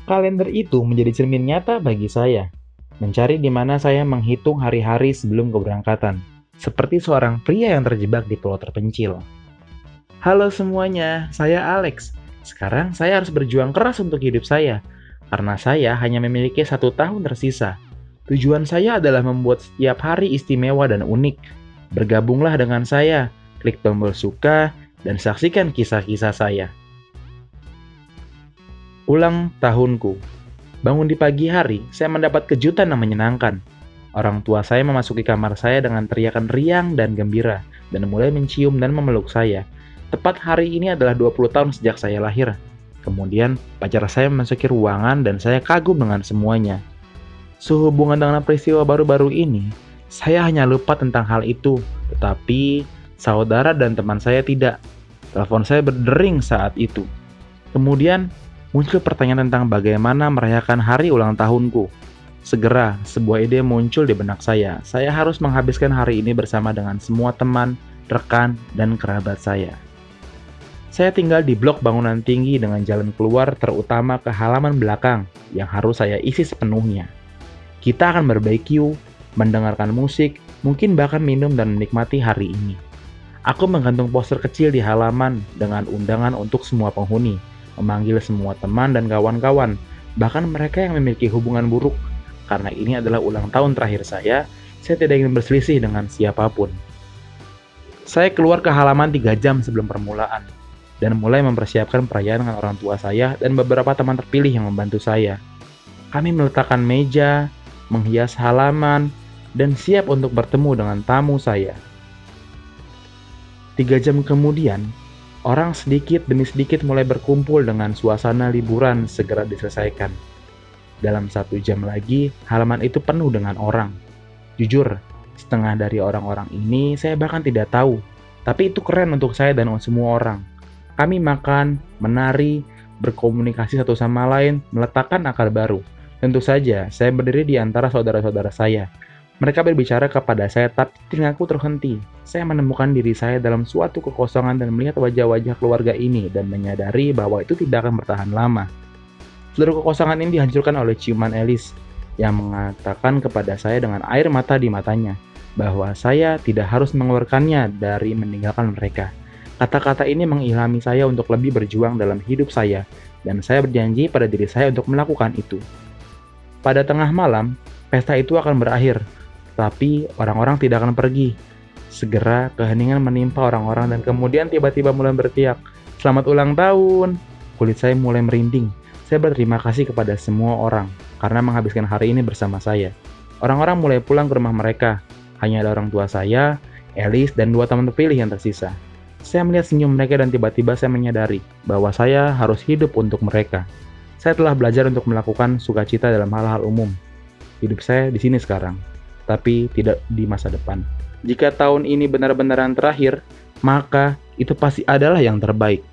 Kalender itu menjadi cermin nyata bagi saya, mencari di mana saya menghitung hari-hari sebelum keberangkatan, seperti seorang pria yang terjebak di pulau terpencil. Halo semuanya, saya Alex. Sekarang saya harus berjuang keras untuk hidup saya, karena saya hanya memiliki 1 tahun tersisa. Tujuan saya adalah membuat setiap hari istimewa dan unik. Bergabunglah dengan saya, klik tombol suka, dan saksikan kisah-kisah saya. Ulang tahunku. Bangun di pagi hari, saya mendapat kejutan yang menyenangkan. Orang tua saya memasuki kamar saya dengan teriakan riang dan gembira, dan mulai mencium dan memeluk saya. Tepat hari ini adalah 20 tahun sejak saya lahir. Kemudian, pacar saya memasuki ruangan dan saya kagum dengan semuanya. Sehubungan dengan peristiwa baru-baru ini, saya hanya lupa tentang hal itu, tetapi saudara dan teman saya tidak. Telepon saya berdering saat itu. Kemudian, muncul pertanyaan tentang bagaimana merayakan hari ulang tahunku. Segera, sebuah ide muncul di benak saya. Saya harus menghabiskan hari ini bersama dengan semua teman, rekan, dan kerabat saya. Saya tinggal di blok bangunan tinggi dengan jalan keluar terutama ke halaman belakang yang harus saya isi sepenuhnya. Kita akan barbeque, mendengarkan musik, mungkin bahkan minum dan menikmati hari ini. Aku menggantung poster kecil di halaman dengan undangan untuk semua penghuni, memanggil semua teman dan kawan-kawan, bahkan mereka yang memiliki hubungan buruk. Karena ini adalah ulang tahun terakhir saya tidak ingin berselisih dengan siapapun. Saya keluar ke halaman 3 jam sebelum permulaan, dan mulai mempersiapkan perayaan dengan orang tua saya dan beberapa teman terpilih yang membantu saya. Kami meletakkan meja, menghias halaman, dan siap untuk bertemu dengan tamu saya. 3 jam kemudian, orang sedikit demi sedikit mulai berkumpul dengan suasana liburan segera diselesaikan. Dalam 1 jam lagi, halaman itu penuh dengan orang. Jujur, setengah dari orang-orang ini saya bahkan tidak tahu, tapi itu keren untuk saya dan semua orang. Kami makan, menari, berkomunikasi satu sama lain, meletakkan akar baru. Tentu saja, saya berdiri di antara saudara-saudara saya. Mereka berbicara kepada saya, tapi telingaku terhenti. Saya menemukan diri saya dalam suatu kekosongan dan melihat wajah-wajah keluarga ini dan menyadari bahwa itu tidak akan bertahan lama. Seluruh kekosongan ini dihancurkan oleh ciuman Alice yang mengatakan kepada saya dengan air mata di matanya bahwa saya tidak harus mengeluarkannya dari meninggalkan mereka. Kata-kata ini mengilhami saya untuk lebih berjuang dalam hidup saya, dan saya berjanji pada diri saya untuk melakukan itu. Pada tengah malam, pesta itu akan berakhir, tapi orang-orang tidak akan pergi. Segera keheningan menimpa orang-orang dan kemudian tiba-tiba mulai berteriak, "Selamat ulang tahun!" Kulit saya mulai merinding. Saya berterima kasih kepada semua orang karena menghabiskan hari ini bersama saya. Orang-orang mulai pulang ke rumah mereka. Hanya ada orang tua saya, Alice, dan 2 teman terpilih yang tersisa. Saya melihat senyum mereka dan tiba-tiba saya menyadari bahwa saya harus hidup untuk mereka. Saya telah belajar untuk melakukan sukacita dalam hal-hal umum. Hidup saya di sini sekarang, tapi tidak di masa depan. Jika tahun ini benar-benar yang terakhir, maka itu pasti adalah yang terbaik.